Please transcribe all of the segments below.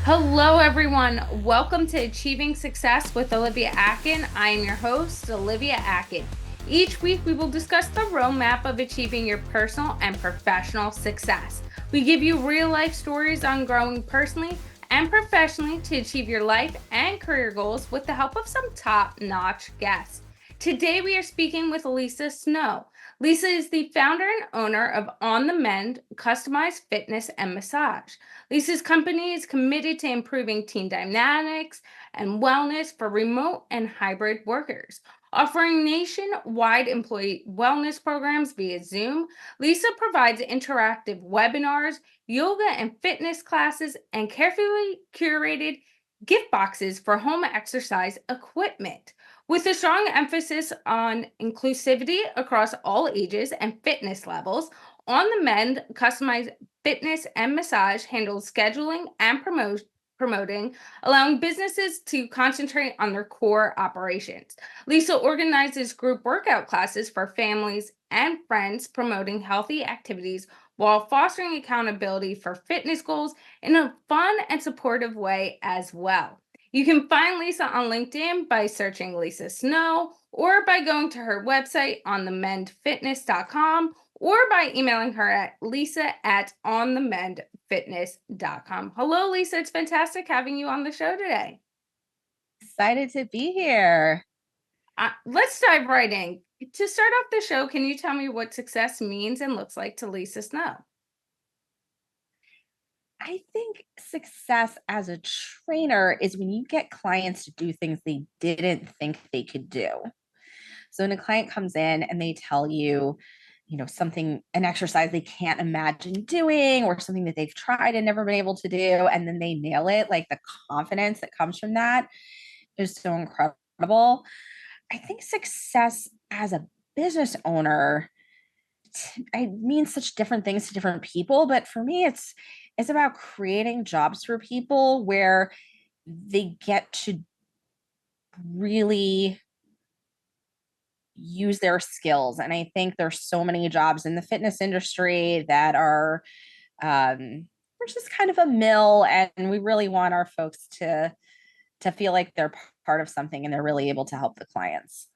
Hello, everyone. Welcome to Achieving Success with Olivia Akin. I am your host, Olivia Akin. Each week, we will discuss the roadmap of achieving your personal and professional success. We give you real life stories on growing personally and professionally to achieve your life and career goals with the help of some top notch guests. Today, we are speaking with Lisa Snow. Lisa is the founder and owner of On the Mend Customized Fitness and Massage. Lisa's company is committed to improving team dynamics and wellness for remote and hybrid workers. Offering nationwide employee wellness programs via Zoom, Lisa provides interactive webinars, yoga and fitness classes, and carefully curated gift boxes for home exercise equipment. With a strong emphasis on inclusivity across all ages and fitness levels, On the Mend customized fitness and massage handles scheduling and promoting, allowing businesses to concentrate on their core operations. Lisa organizes group workout classes for families and friends, promoting healthy activities while fostering accountability for fitness goals in a fun and supportive way as well. You can find Lisa on LinkedIn by searching Lisa Snow or by going to her website on themendfitness.com or by emailing her at lisa@onthemendfitness.com. Hello, Lisa. It's fantastic having you on the show today. Excited to be here. Let's dive right in. To start off the show, can you tell me what success means and looks like to Lisa Snow? I think success as a trainer is when you get clients to do things they didn't think they could do. So when a client comes in and they tell you, something, an exercise they can't imagine doing or something that they've tried and never been able to do, and then they nail it, like the confidence that comes from that is so incredible. I think success as a business owner, I mean such different things to different people, but for me it's about creating jobs for people where they get to really use their skills. And I think there's so many jobs in the fitness industry that we're just kind of a mill, and we really want our folks to feel like they're part of something and they're really able to help the clients.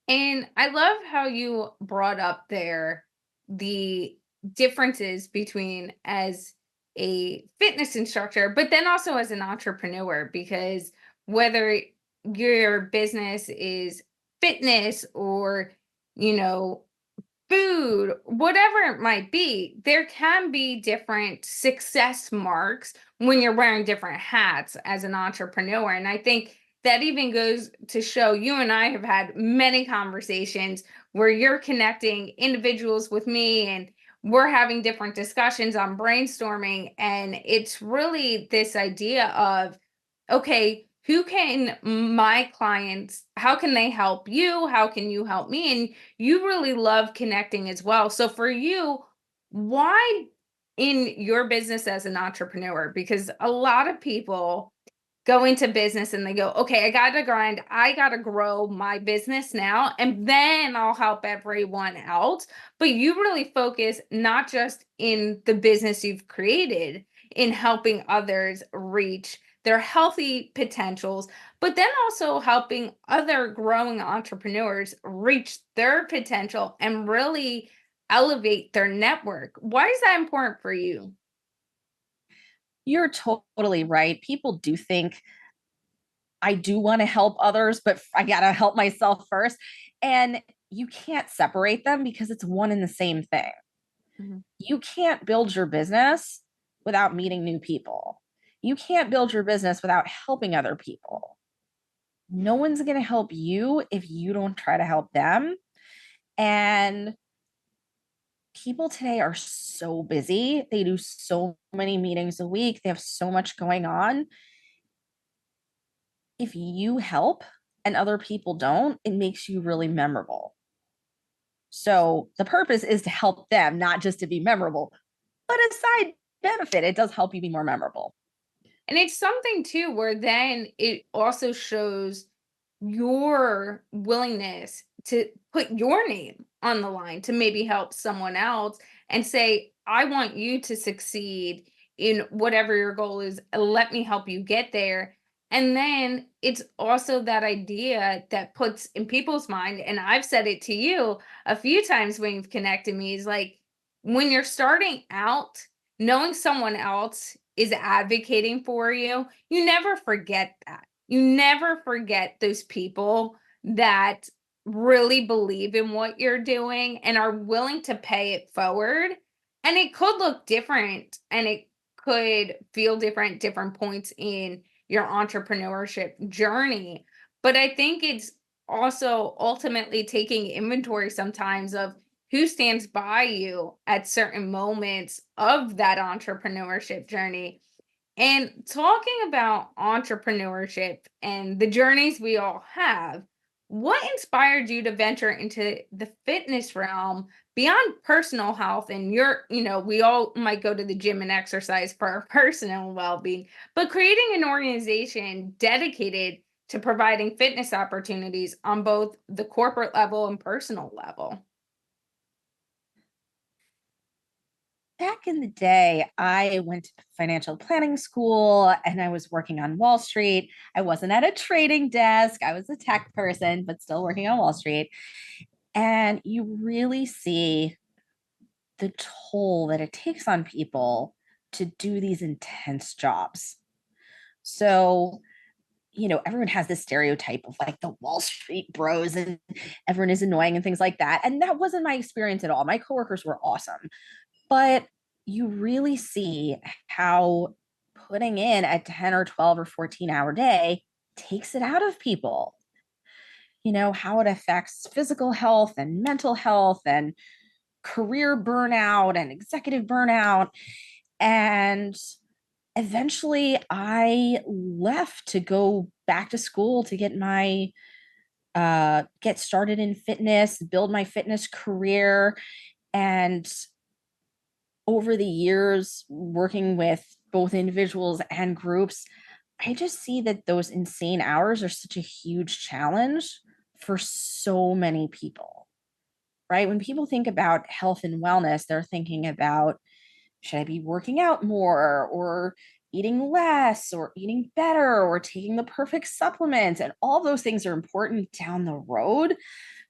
And I love how you brought up there the differences between as a fitness instructor, but then also as an entrepreneur, because whether your business is fitness or, you know, food, whatever it might be, there can be different success marks when you're wearing different hats as an entrepreneur. And I think that even goes to show you and I have had many conversations where you're connecting individuals with me and we're having different discussions on brainstorming. And it's really this idea of, okay, who can my clients, how can they help you? How can you help me? And you really love connecting as well. So for you, why in your business as an entrepreneur? Because a lot of people go into business and they go, okay, I got to grind. I got to grow my business now, and then I'll help everyone else. But you really focus not just in the business you've created, in helping others reach their healthy potentials, but then also helping other growing entrepreneurs reach their potential and really elevate their network. Why is that important for you? You're totally right. People do think I do want to help others, but I got to help myself first. And you can't separate them because it's one and the same thing. Mhm. You can't build your business without meeting new people. You can't build your business without helping other people. No one's going to help you if you don't try to help them. And people today are so busy. They do so many meetings a week, they have so much going on. If you help and other people don't, it makes you really memorable. So the purpose is to help them, not just to be memorable. But a side benefit, it does help you be more memorable. And it's something too where then it also shows your willingness to put your name on the line to maybe help someone else and say, I want you to succeed in whatever your goal is. Let me help you get there. And then it's also that idea that puts in people's mind, and I've said it to you a few times when you've connected me, is like when you're starting out, knowing someone else is advocating for you, you never forget that. You never forget those people that really believe in what you're doing and are willing to pay it forward. And it could look different and it could feel different, different points in your entrepreneurship journey. But I think it's also ultimately taking inventory sometimes of who stands by you at certain moments of that entrepreneurship journey. And talking about entrepreneurship and the journeys we all have, what inspired you to venture into the fitness realm beyond personal health? And we all might go to the gym and exercise for our personal well being, but creating an organization dedicated to providing fitness opportunities on both the corporate level and personal level. Back in the day, I went to financial planning school and I was working on Wall Street. I wasn't at a trading desk, I was a tech person, but still working on Wall Street. And you really see the toll that it takes on people to do these intense jobs. So, everyone has this stereotype of like the Wall Street bros and everyone is annoying and things like that. And that wasn't my experience at all. My coworkers were awesome. But you really see how putting in a 10 or 12 or 14-hour day takes it out of people. How it affects physical health and mental health and career burnout and executive burnout. And eventually I left to go back to school to get started in fitness, build my fitness career. And over the years working with both individuals and groups, I just see that those insane hours are such a huge challenge for so many people, right? When people think about health and wellness, they're thinking about, should I be working out more or eating less or eating better or taking the perfect supplements? And all those things are important down the road.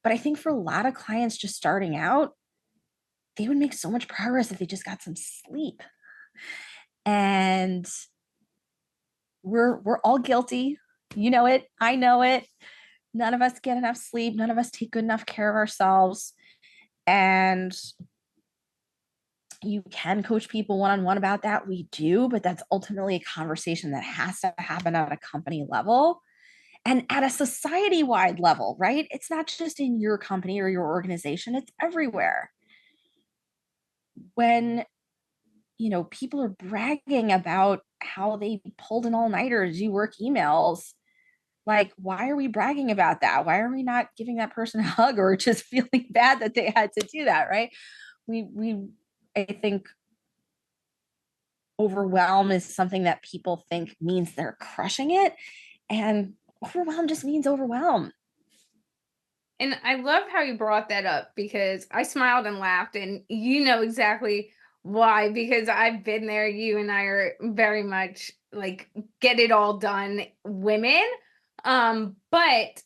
But I think for a lot of clients just starting out, they would make so much progress if they just got some sleep. And we're all guilty. You know it. I know it. None of us get enough sleep. None of us take good enough care of ourselves. And you can coach people one-on-one about that. We do, but that's ultimately a conversation that has to happen at a company level and at a society-wide level, right? It's not just in your company or your organization, it's everywhere. When people are bragging about how they pulled an all-nighter to do work emails. Like, why are we bragging about that? Why are we not giving that person a hug or just feeling bad that they had to do that, right? I think overwhelm is something that people think means they're crushing it. And overwhelm just means overwhelm. And I love how you brought that up because I smiled and laughed, and you know exactly why, because I've been there. You and I are very much like get it all done women. But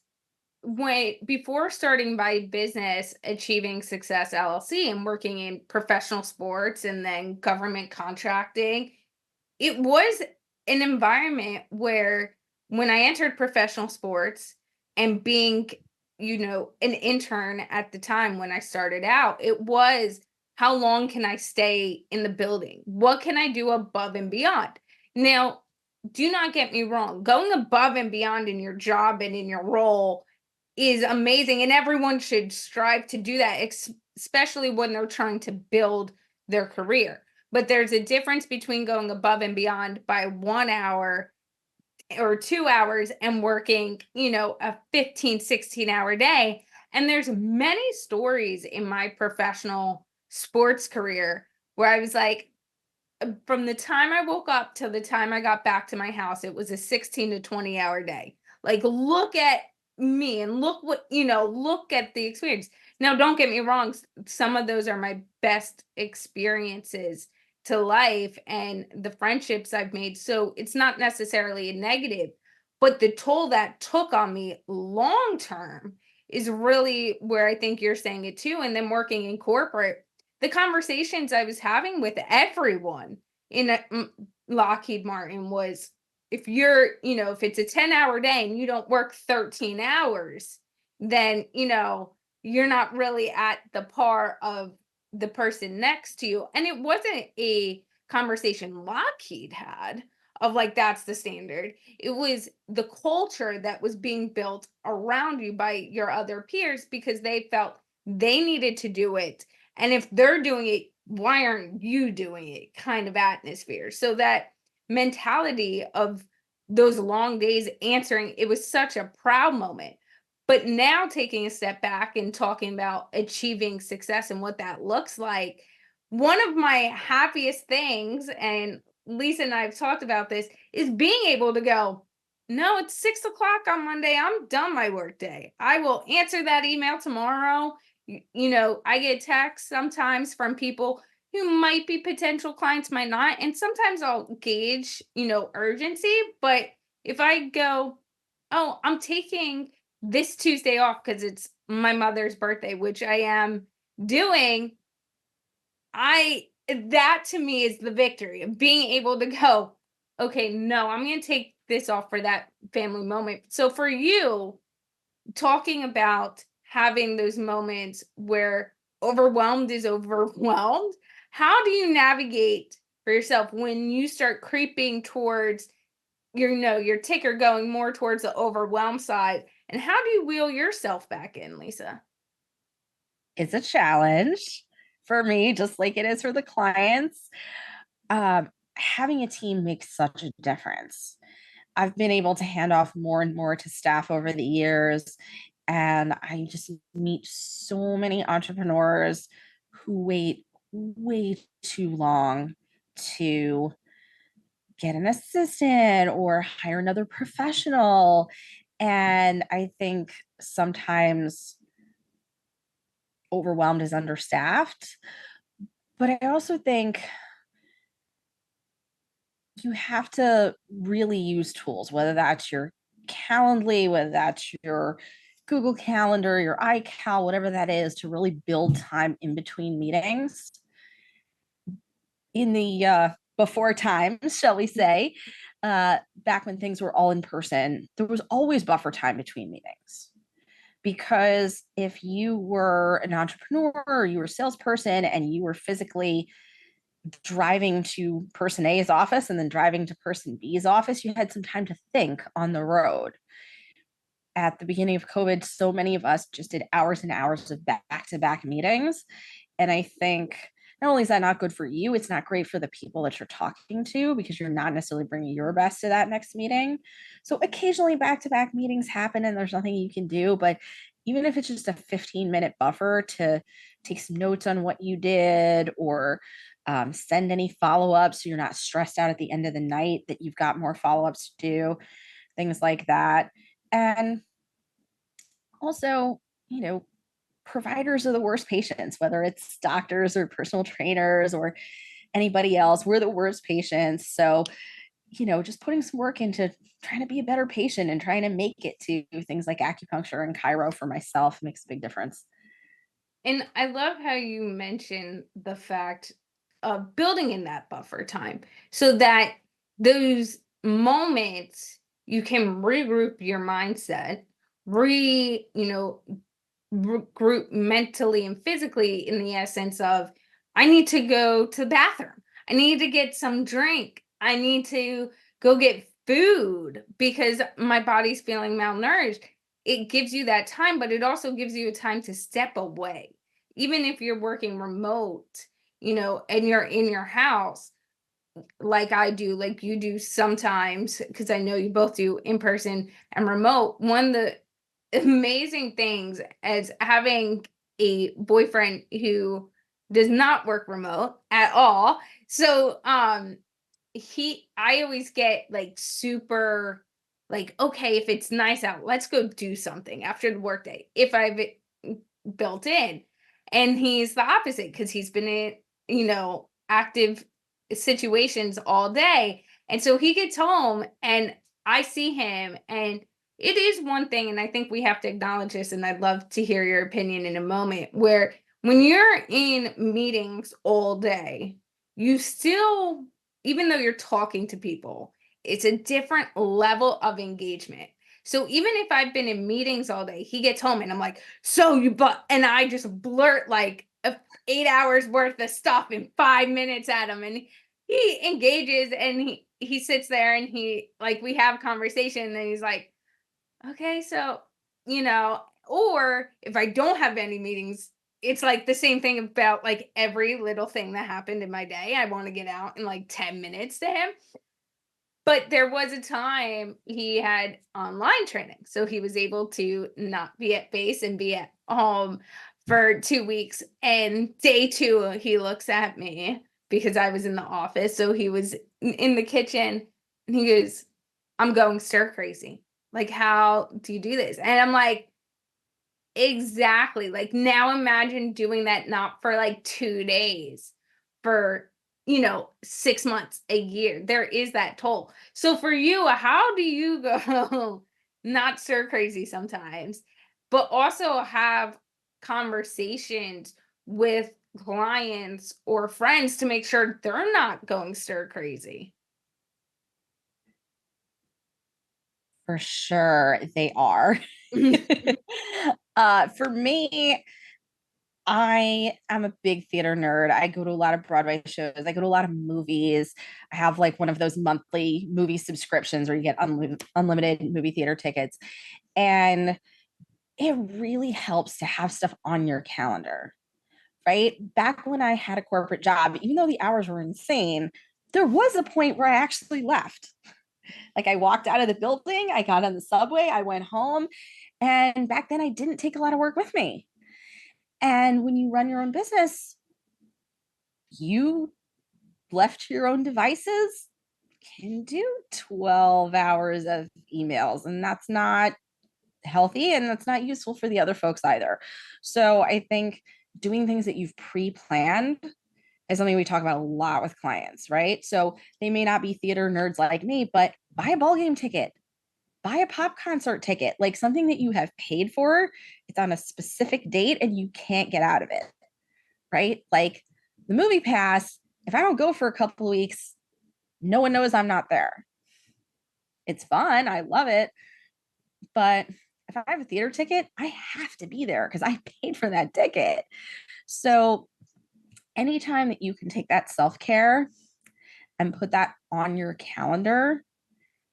when before starting my business, Achieving Success LLC, and working in professional sports and then government contracting, it was an environment where when I entered professional sports and being, an intern at the time when I started out, it was how long can I stay in the building? What can I do above and beyond? Now, do not get me wrong, going above and beyond in your job and in your role is amazing, and everyone should strive to do that, especially when they're trying to build their career. But there's a difference between going above and beyond by 1 hour or 2 hours and working, a 15, 16-hour day. And there's many stories in my professional sports career where I was like, from the time I woke up till the time I got back to my house, it was a 16 to 20-hour day. Like, look at me and look at the experience. Now, don't get me wrong, some of those are my best experiences to life and the friendships I've made. So it's not necessarily a negative, but the toll that took on me long term is really where I think you're saying it too. And then working in corporate, the conversations I was having with everyone in Lockheed Martin was, if you're, if it's a 10-hour day and you don't work 13 hours, then, you're not really at the par of the person next to you. And it wasn't a conversation Lockheed had of like, that's the standard. It was the culture that was being built around you by your other peers because they felt they needed to do it. And if they're doing it, why aren't you doing it? Kind of atmosphere. So that mentality of those long days answering, it was such a proud moment. But now taking a step back and talking about achieving success and what that looks like, one of my happiest things, and Lisa and I have talked about this, is being able to go, no, it's 6 o'clock on Monday. I'm done my work day. I will answer that email tomorrow. I get texts sometimes from people who might be potential clients, might not. And sometimes I'll gauge, urgency. But if I go, oh, I'm taking this Tuesday off because it's my mother's birthday, which I am doing, that to me is the victory of being able to go, okay, no, I'm going to take this off for that family moment. So for you, talking about having those moments where overwhelmed is overwhelmed, how do you navigate for yourself when you start creeping towards your ticker going more towards the overwhelm side, and how do you wheel yourself back in, Lisa? It's a challenge for me, just like it is for the clients. Having a team makes such a difference. I've been able to hand off more and more to staff over the years, and I just meet so many entrepreneurs who wait way too long to get an assistant or hire another professional. And I think sometimes overwhelmed is understaffed. But I also think you have to really use tools, whether that's your Calendly, whether that's your Google Calendar, your iCal, whatever that is, to really build time in between meetings. In the before times, shall we say, back when things were all in person, there was always buffer time between meetings. Because if you were an entrepreneur or you were a salesperson and you were physically driving to person A's office and then driving to person B's office, you had some time to think on the road. At the beginning of COVID, so many of us just did hours and hours of back to back meetings. And I think not only is that not good for you, it's not great for the people that you're talking to because you're not necessarily bringing your best to that next meeting. So occasionally back to back meetings happen and there's nothing you can do. But even if it's just a 15-minute buffer to take some notes on what you did or send any follow ups so you're not stressed out at the end of the night that you've got more follow ups to do, things like that. And also, providers are the worst patients, whether it's doctors or personal trainers or anybody else. We're the worst patients. So, just putting some work into trying to be a better patient and trying to make it to things like acupuncture and chiro for myself makes a big difference. And I love how you mention the fact of building in that buffer time so that those moments you can regroup your mindset, re, you know, group mentally and physically in the essence of, I need to go to the bathroom. I need to get some drink. I need to go get food because my body's feeling malnourished. It gives you that time, but it also gives you a time to step away. Even if you're working remote, and you're in your house, like I do, like you do sometimes, because I know you both do in person and remote. One of the amazing things as having a boyfriend who does not work remote at all. So I always get like super like, okay, if it's nice out, let's go do something after the workday. If I've built in. And he's the opposite because he's been in, active situations all day. And so he gets home and I see him, and it is one thing, and I think we have to acknowledge this, and I'd love to hear your opinion in a moment, where when you're in meetings all day, you still, even though you're talking to people, it's a different level of engagement. So even if I've been in meetings all day, he gets home and I'm like, so you but and I just blurt like 8 hours worth of stuff in 5 minutes at him, and he engages and he sits there and he like we have conversation and he's like, okay, so you know, or if I don't have any meetings, it's like the same thing about like every little thing that happened in my day. I want to get out in like 10 minutes to him. But there was a time he had online training, so he was able to not be at base and be at home for 2 weeks, and day 2, he looks at me because I was in the office, so he was in the kitchen, and he goes, "I'm going stir crazy. Like, how do you do this?" And I'm like, exactly. Like now imagine doing that not for like 2 days, for 6 months, a year. There is that toll. So for you, how do you go not stir crazy sometimes, but also have conversations with clients or friends to make sure they're not going stir crazy? For sure, they are. For me, I am a big theater nerd. I go to a lot of Broadway shows. I go to a lot of movies. I have like one of those monthly movie subscriptions where you get unlimited movie theater tickets. And it really helps to have stuff on your calendar, right? Back when I had a corporate job, even though the hours were insane, there was a point where I actually left. Like I walked out of the building, I got on the subway, I went home. And back then I didn't take a lot of work with me. And when you run your own business, you left to your own devices can do 12 hours of emails. And that's not healthy and that's not useful for the other folks either. So I think doing things that you've pre planned is something we talk about a lot with clients, right? So they may not be theater nerds like me, but buy a ball game ticket, buy a pop concert ticket, like something that you have paid for. It's on a specific date and you can't get out of it, right? Like the movie pass, if I don't go for a couple of weeks, no one knows I'm not there. It's fun. I love it. But if I have a theater ticket, I have to be there because I paid for that ticket. So anytime that you can take that self care and put that on your calendar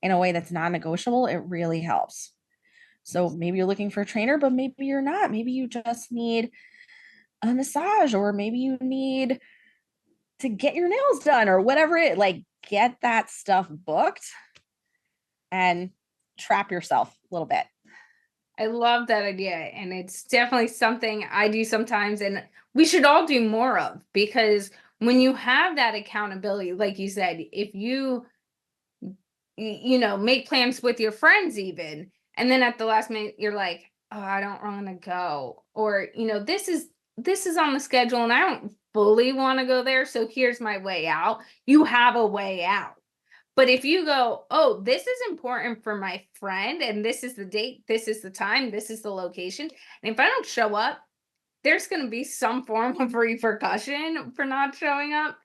in a way that's non negotiable, it really helps. So maybe you're looking for a trainer, but maybe you're not. Maybe you just need a massage, or maybe you need to get your nails done, or whatever it like. Get that stuff booked and trap yourself a little bit. I love that idea. And it's definitely something I do sometimes. And we should all do more of, because when you have that accountability, like you said, if make plans with your friends, even, and then at the last minute, you're like, oh, I don't want to go. Or, this is on the schedule and I don't fully want to go there. So here's my way out. You have a way out. But if you go, oh, this is important for my friend, and this is the date, this is the time, this is the location. And if I don't show up, there's going to be some form of repercussion for not showing up.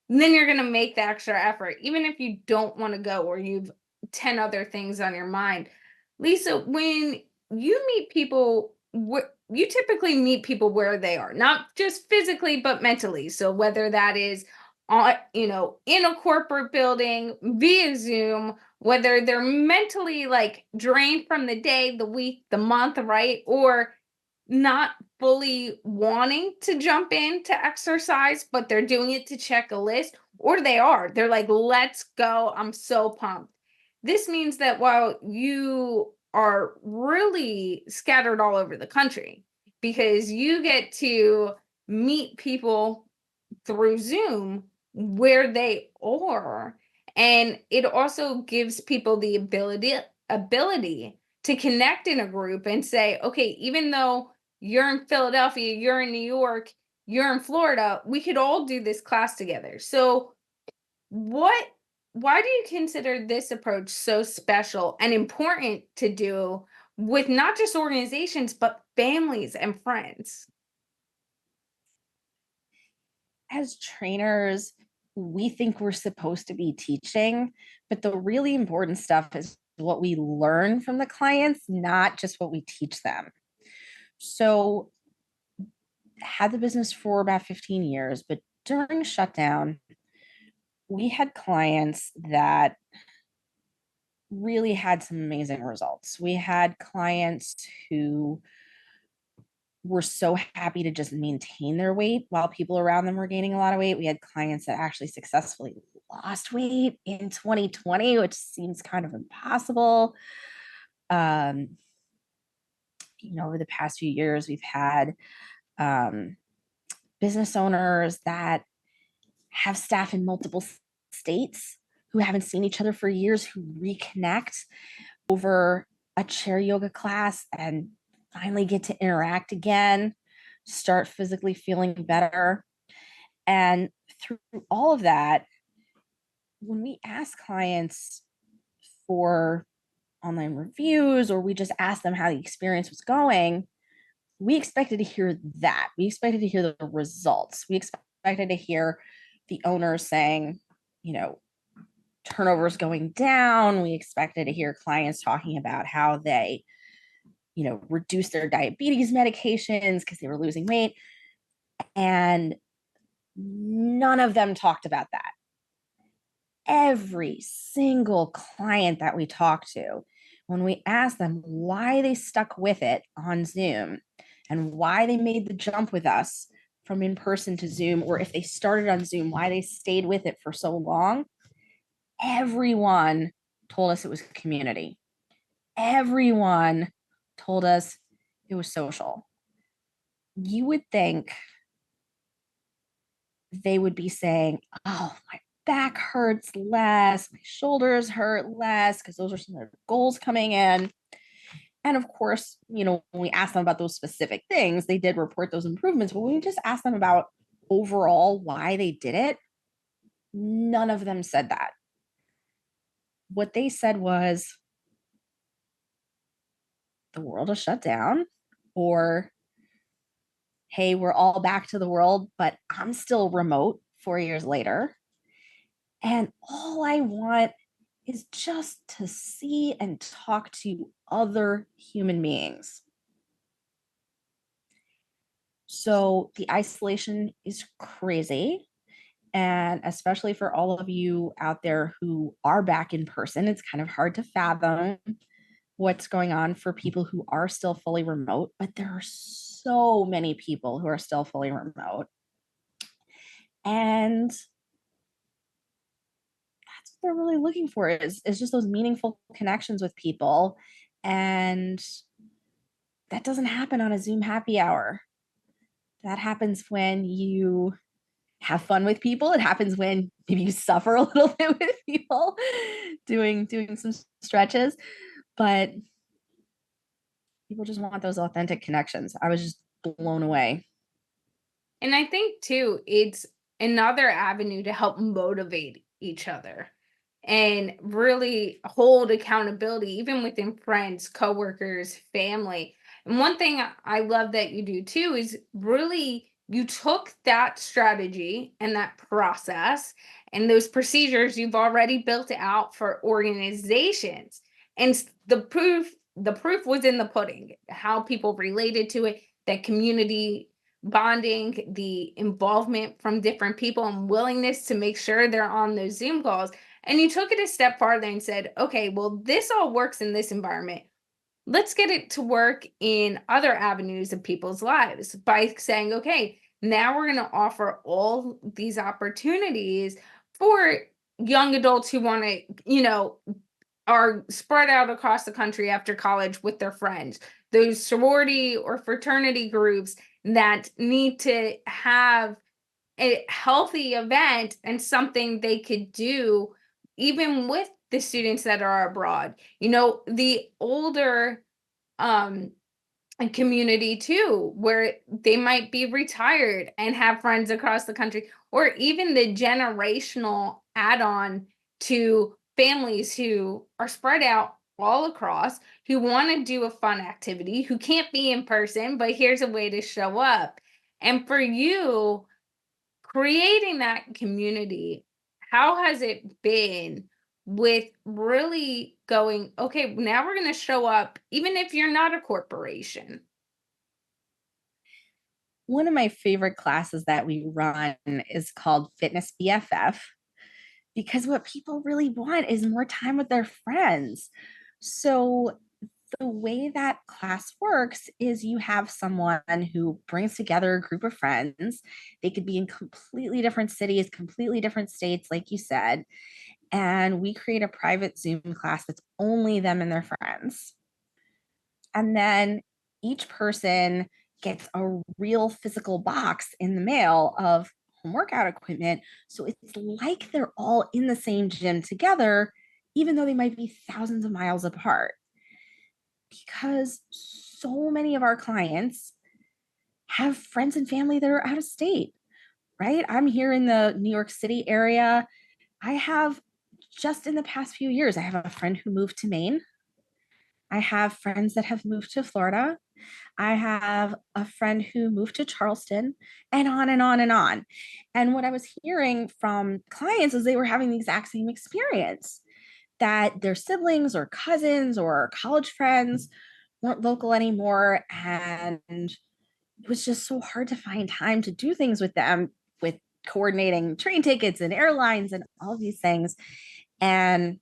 And then you're going to make the extra effort, even if you don't want to go or you've 10 other things on your mind. Lisa, when you meet people, you typically meet people where they are, not just physically, but mentally. So whether that is in a corporate building via Zoom, whether they're mentally like drained from the day, the week, the month, right? Or not fully wanting to jump in to exercise, but they're doing it to check a list, or they're like, let's go. I'm so pumped. This means that while you are really scattered all over the country, because you get to meet people through Zoom where they are. And it also gives people the ability to connect in a group and say, okay, even though you're in Philadelphia, you're in New York, you're in Florida, we could all do this class together. So What why do you consider this approach so special and important to do with not just organizations but families and friends? As trainers, we think we're supposed to be teaching, but the really important stuff is what we learn from the clients, not just what we teach them. So, had the business for about 15 years, but during shutdown, we had clients that really had some amazing results. We had clients who were so happy to just maintain their weight while people around them were gaining a lot of weight. We had clients that actually successfully lost weight in 2020, which seems kind of impossible. Um, over the past few years, we've had um, business owners that have staff in multiple states who haven't seen each other for years who reconnect over a chair yoga class and finally get to interact again, start physically feeling better. And through all of that, when we ask clients for online reviews or we just ask them how the experience was going, we expected to hear that. We expected to hear the results. We expected to hear the owners saying, you know, turnovers going down. We expected to hear clients talking about how they, reduce their diabetes medications because they were losing weight. And none of them talked about that. Every single client that we talked to, when we asked them why they stuck with it on Zoom and why they made the jump with us from in person to Zoom, or if they started on Zoom, why they stayed with it for so long, everyone told us it was community. Everyone told us it was social. You would think they would be saying, oh, my back hurts less, my shoulders hurt less, because those are some of their goals coming in. And of course, when we asked them about those specific things, they did report those improvements. But when we just asked them about overall why they did it, none of them said that. What they said was the world is shut down, or hey, we're all back to the world, but I'm still remote 4 years later. And all I want is just to see and talk to other human beings. So the isolation is crazy. And especially for all of you out there who are back in person, it's kind of hard to fathom what's going on for people who are still fully remote. But there are so many people who are still fully remote. And that's what they're really looking for is just those meaningful connections with people. And that doesn't happen on a Zoom happy hour. That happens when you have fun with people. It happens when maybe you suffer a little bit with people doing some stretches, but people just want those authentic connections. I was just blown away. And I think too, it's another avenue to help motivate each other and really hold accountability, even within friends, coworkers, family. And one thing I love that you do too is really you took that strategy and that process and those procedures you've already built out for organizations. And the proof was in the pudding, how people related to it, that community bonding, the involvement from different people, and willingness to make sure they're on those Zoom calls. And you took it a step farther and said, okay, well, this all works in this environment. Let's get it to work in other avenues of people's lives by saying, okay, now we're going to offer all these opportunities for young adults who want to, are spread out across the country after college with their friends, those sorority or fraternity groups that need to have a healthy event and something they could do even with the students that are abroad. The older um a community too, where they might be retired and have friends across the country, or even the generational add-on to families who are spread out all across, who want to do a fun activity, who can't be in person, but here's a way to show up. And for you, creating that community, how has it been with really going, okay, now we're going to show up, even if you're not a corporation? One of my favorite classes that we run is called Fitness BFF because what people really want is more time with their friends. So, the way that class works is you have someone who brings together a group of friends. They could be in completely different cities, completely different states, like you said. And we create a private Zoom class that's only them and their friends. And then each person gets a real physical box in the mail of home workout equipment. So it's like they're all in the same gym together, even though they might be thousands of miles apart. Because so many of our clients have friends and family that are out of state, right? I'm here in the New York City area. I have just in the past few years, I have a friend who moved to Maine. I have friends that have moved to Florida. I have a friend who moved to Charleston, and on and on and on. And what I was hearing from clients is they were having the exact same experience, that their siblings or cousins or college friends weren't local anymore. And it was just so hard to find time to do things with them, with coordinating train tickets and airlines and all these things. And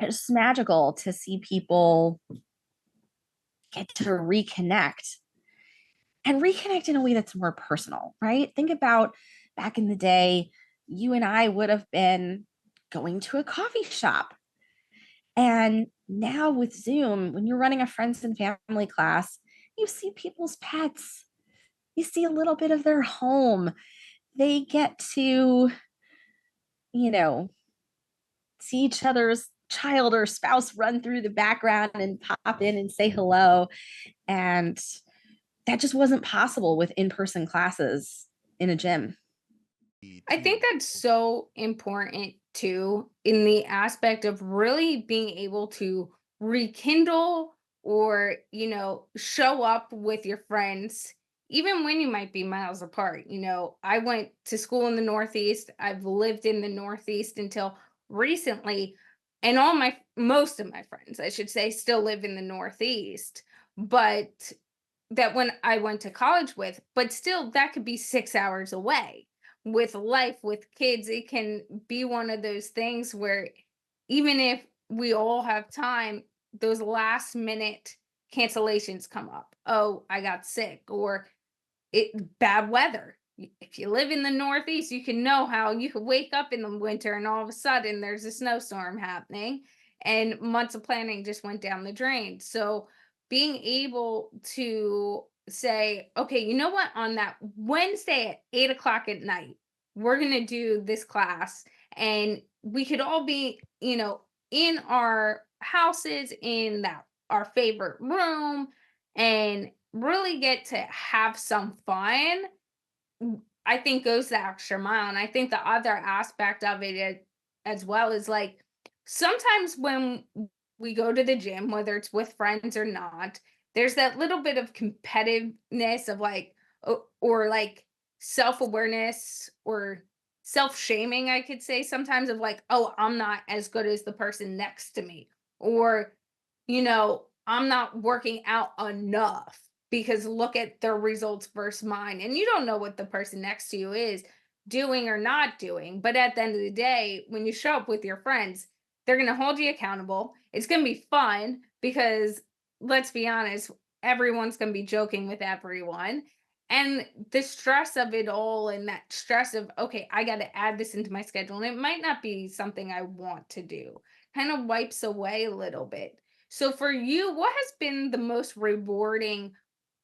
it's magical to see people get to reconnect in a way that's more personal, right? Think about back in the day, you and I would have been going to a coffee shop. And now with Zoom, when you're running a friends and family class, you see people's pets, you see a little bit of their home. They get to, you know, see each other's child or spouse run through the background and pop in and say hello. And that just wasn't possible with in-person classes in a gym. I think that's so important too, in the aspect of really being able to rekindle or, show up with your friends, even when you might be miles apart. I went to school in the Northeast. I've lived in the Northeast until recently. And most of my friends, I should say, still live in the Northeast. But that when I went to college with, but still that could be 6 hours away. With life, with kids, it can be one of those things where even if we all have time, those last minute cancellations come up. Oh, I got sick, or bad weather. If you live in the Northeast, you can know how you could wake up in the winter and all of a sudden there's a snowstorm happening and months of planning just went down the drain. So being able to say, okay, you know what, on that Wednesday at 8 o'clock at night, we're going to do this class, and we could all be, in our houses in that our favorite room, and really get to have some fun. I think goes the extra mile. And I think the other aspect of it as well is like sometimes when we go to the gym, whether it's with friends or not, there's that little bit of competitiveness of like, or like self awareness or self shaming, I could say sometimes, of like, oh, I'm not as good as the person next to me. Or, I'm not working out enough because look at their results versus mine. And you don't know what the person next to you is doing or not doing. But at the end of the day, when you show up with your friends, they're going to hold you accountable. It's going to be fun because let's be honest, everyone's going to be joking with everyone. And the stress of it all, and that stress of, okay, I got to add this into my schedule. And it might not be something I want to do, kind of wipes away a little bit. So for you, what has been the most rewarding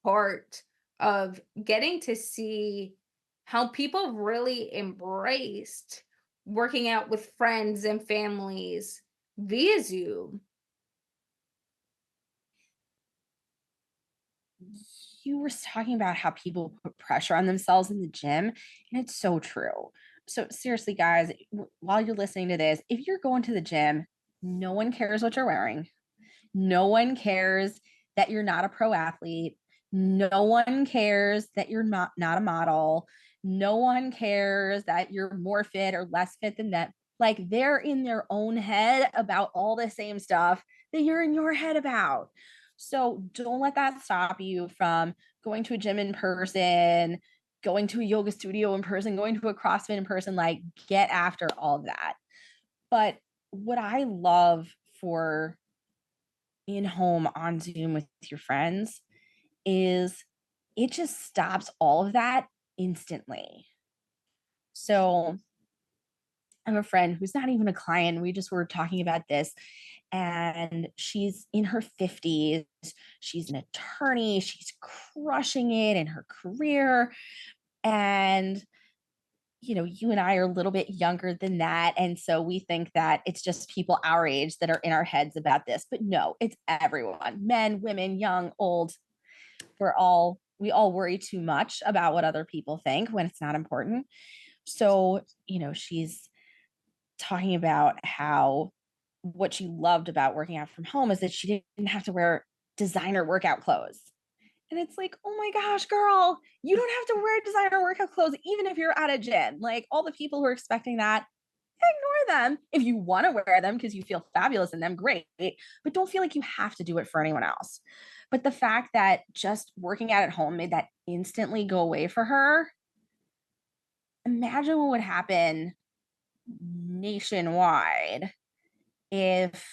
part of getting to see how people really embraced working out with friends and families via Zoom? you were talking about how people put pressure on themselves in the gym, and it's so true. So, seriously, guys, while you're listening to this, if you're going to the gym, no one cares what you're wearing. No one cares that you're not a pro athlete. No one cares that you're not a model. No one cares that you're more fit or less fit than that. Like they're in their own head about all the same stuff that you're in your head about. So don't let that stop you from going to a gym in person, going to a yoga studio in person, going to a CrossFit in person. Like get after all of that. But what I love for in home on Zoom with your friends is it just stops all of that instantly. So I have a friend who's not even a client. We just were talking about this, and she's in her 50s. She's an attorney. She's crushing it in her career. And you and I are a little bit younger than that. And so we think that it's just people our age that are in our heads about this. But no, it's everyone, men, women, young, old. We all worry too much about what other people think when it's not important. So, she's talking about how what she loved about working out from home is that she didn't have to wear designer workout clothes. And it's like, oh my gosh, girl, you don't have to wear designer workout clothes, even if you're at a gym. Like all the people who are expecting that, ignore them. If you want to wear them because you feel fabulous in them, great. But don't feel like you have to do it for anyone else. But the fact that just working out at home made that instantly go away for her, imagine what would happen nationwide if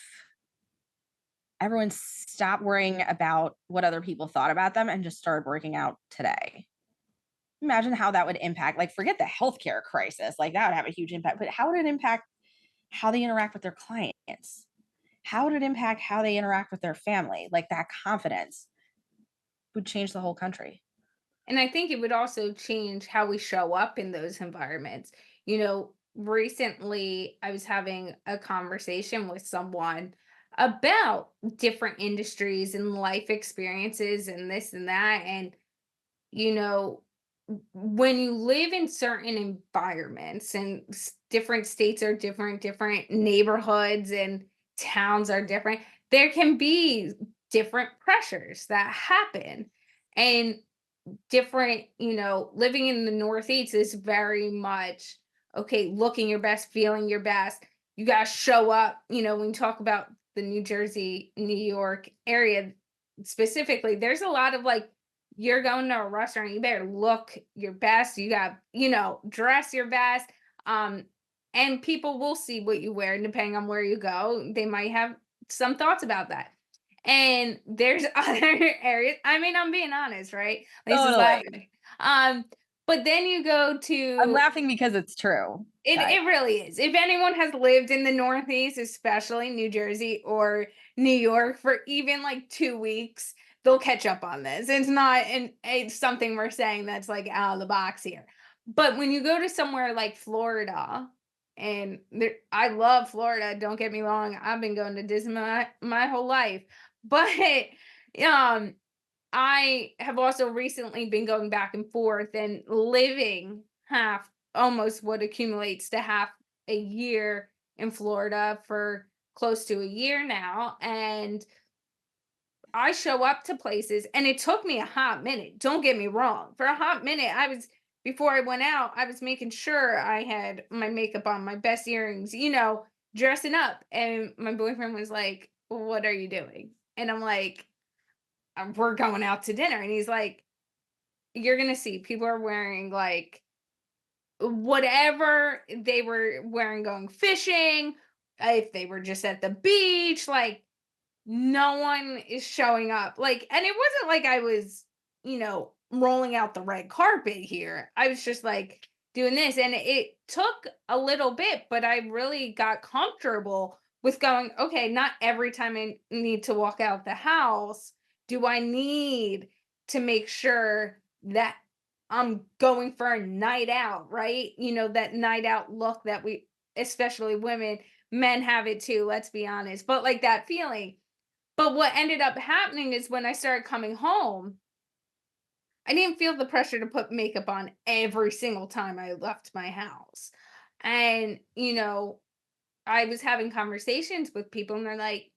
everyone stopped worrying about what other people thought about them and just started working out today. Imagine how that would impact, like, forget the healthcare crisis, like, that would have a huge impact, but how would it impact how they interact with their clients? How would it impact how they interact with their family? Like, that confidence would change the whole country. And I think it would also change how we show up in those environments. Recently I was having a conversation with someone about different industries and life experiences and this and that. And, you know, when you live in certain environments and different states are different, different neighborhoods and towns are different, there can be different pressures that happen. And different, living in the Northeast is very much okay, looking your best, feeling your best. You got to show up. When you talk about the New Jersey, New York area specifically, there's a lot of like, you're going to a restaurant, you better look your best. You got, dress your best. Um, and people will see what you wear, and depending on where you go, they might have some thoughts about that. And there's other areas. I mean, I'm being honest, right? Lisa's Totally. laughing. Um, but then you go I'm to laughing because it's true, guys. it really is. If anyone has lived in the Northeast, especially New Jersey or New York for even like 2 weeks, they'll catch up on this. It's not and it's something we're saying that's like out of the box here. But when you go to somewhere like Florida, and I love Florida, don't get me wrong. I've been going to Disney my whole life. But um I have also recently been going back and forth and living half, almost what accumulates to half a year in Florida for close to a year now. And I show up to places, and it took me a hot minute. Don't get me wrong. For a hot minute, before I went out, I was making sure I had my makeup on, my best earrings, dressing up. And my boyfriend was like, "What are you doing?" And I'm like, we're going out to dinner." And he's like, "You're gonna see people are wearing like whatever they were wearing going fishing, if they were just at the beach, like no one is showing up." Like, and it wasn't like I was, rolling out the red carpet here. I was just like doing this, and it took a little bit, but I really got comfortable with going, okay, not every time I need to walk out the house do I need to make sure that I'm going for a night out, right? That night out look that we, especially women, men have it too, let's be honest. But like that feeling. But what ended up happening is when I started coming home, I didn't feel the pressure to put makeup on every single time I left my house. And, I was having conversations with people and they're like,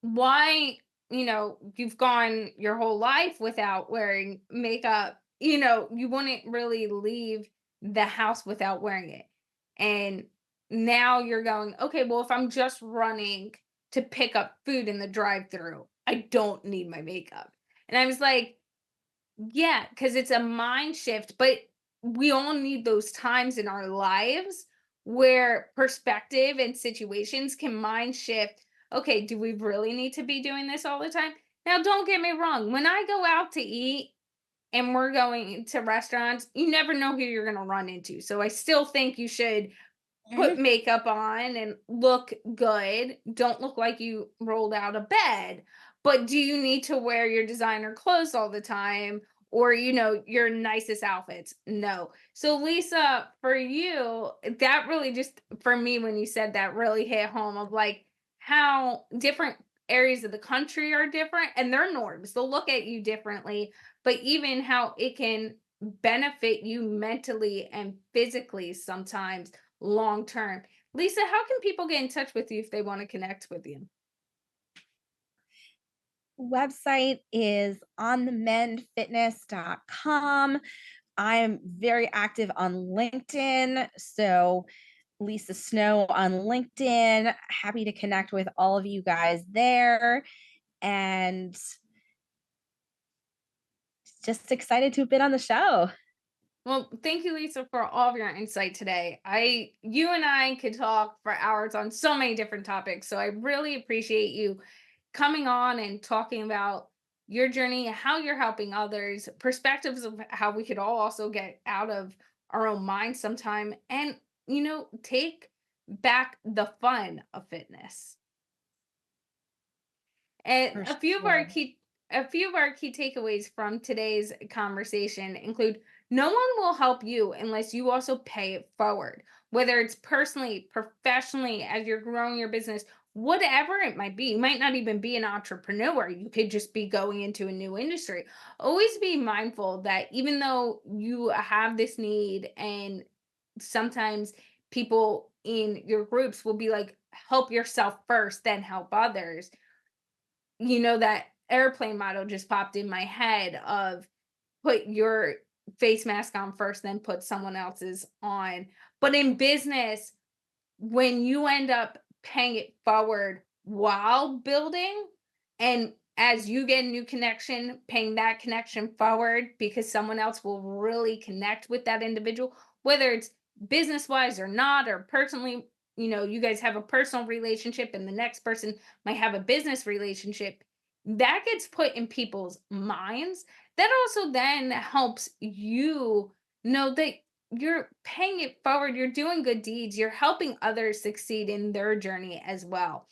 why, you've gone your whole life without wearing makeup, you wouldn't really leave the house without wearing it. And now you're going, okay, well, if I'm just running to pick up food in the drive through, I don't need my makeup. And I was like, yeah, because it's a mind shift, but we all need those times in our lives where perspective and situations can mind shift. Okay, do we really need to be doing this all the time? Now, don't get me wrong. When I go out to eat and we're going to restaurants, you never know who you're going to run into. So I still think you should put Mhm. makeup on and look good. Don't look like you rolled out of bed. But do you need to wear your designer clothes all the time or your nicest outfits? No. So Lisa, for you, that really just for me when you said that really hit home of like how different areas of the country are different and their norms. They'll look at you differently, but even how it can benefit you mentally and physically sometimes long term. Lisa, how can people get in touch with you if they want to connect with you? Website is onthemendfitness.com. I am very active on LinkedIn. So, Lisa Snow on LinkedIn. Happy to connect with all of you guys there. And just excited to have been on the show. Well, thank you, Lisa, for all of your insight today. You and I could talk for hours on so many different topics. So I really appreciate you coming on and talking about your journey, how you're helping others, perspectives of how we could all also get out of our own minds sometime and, take back the fun of fitness. And For sure. a few of our key takeaways from today's conversation include no one will help you unless you also pay it forward. Whether it's personally, professionally, as you're growing your business, whatever it might be. You might not even be an entrepreneur. You could just be going into a new industry. Always be mindful that even though you have this need and sometimes people in your groups will be like, help yourself first, then help others. That airplane model just popped in my head of put your face mask on first, then put someone else's on. But in business, when you end up paying it forward while building, and as you get a new connection, paying that connection forward because someone else will really connect with that individual, whether it's business wise or not, or personally, you guys have a personal relationship and the next person might have a business relationship. That gets put in people's minds. That also then helps you know that you're paying it forward, you're doing good deeds, you're helping others succeed in their journey as well.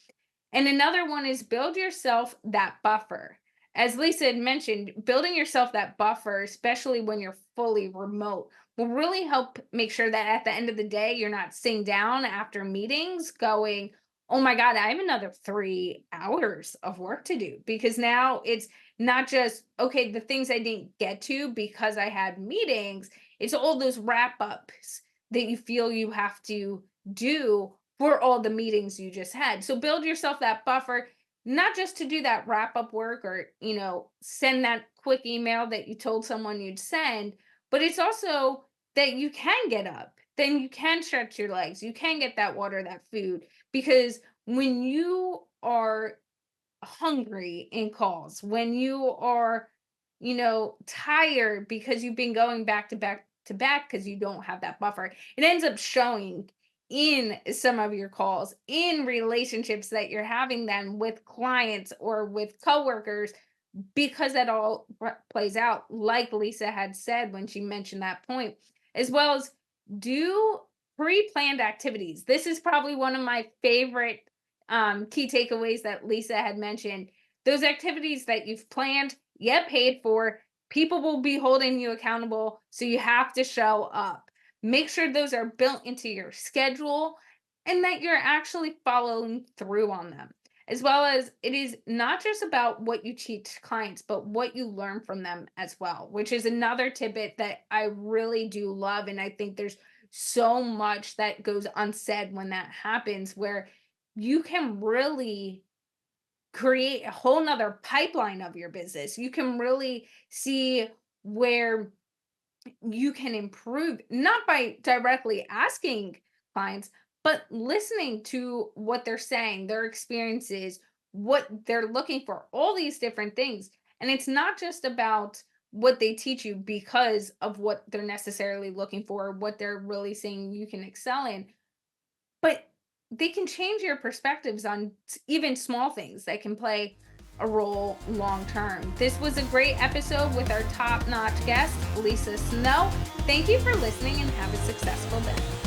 And another one is build yourself that buffer. As Lisa had mentioned, building yourself that buffer, especially when you're fully remote, will really help make sure that at the end of the day, you're not sitting down after meetings going, oh my God, I have another 3 hours of work to do. Because now it's not just, okay, the things I didn't get to because I had meetings, it's all those wrap ups that you feel you have to do for all the meetings you just had. So build yourself that buffer, not just to do that wrap up work or, send that quick email that you told someone you'd send, but it's also that you can get up, then you can stretch your legs, you can get that water, that food. Because when you are hungry in calls, when you are, tired because you've been going back to back to back because you don't have that buffer, it ends up showing in some of your calls, in relationships that you're having then with clients or with coworkers, because that all plays out, like Lisa had said when she mentioned that point, as well as do pre planned activities. This is probably one of my favorite key takeaways that Lisa had mentioned. Those activities that you've planned, yet paid for, people will be holding you accountable. So you have to show up. Make sure those are built into your schedule and that you're actually following through on them. as well as it is not just about what you teach clients, but what you learn from them as well, which is another tidbit that I really do love. And I think there's so much that goes unsaid when that happens, where you can really create a whole nother pipeline of your business. You can really see where you can improve, not by directly asking clients, but listening to what they're saying, their experiences, what they're looking for, all these different things. And it's not just about what they teach you because of what they're necessarily looking for, what they're really saying you can excel in, but they can change your perspectives on even small things that can play a role long term. This was a great episode with our top notch guest, Lisa Snow. Thank you for listening and have a successful day.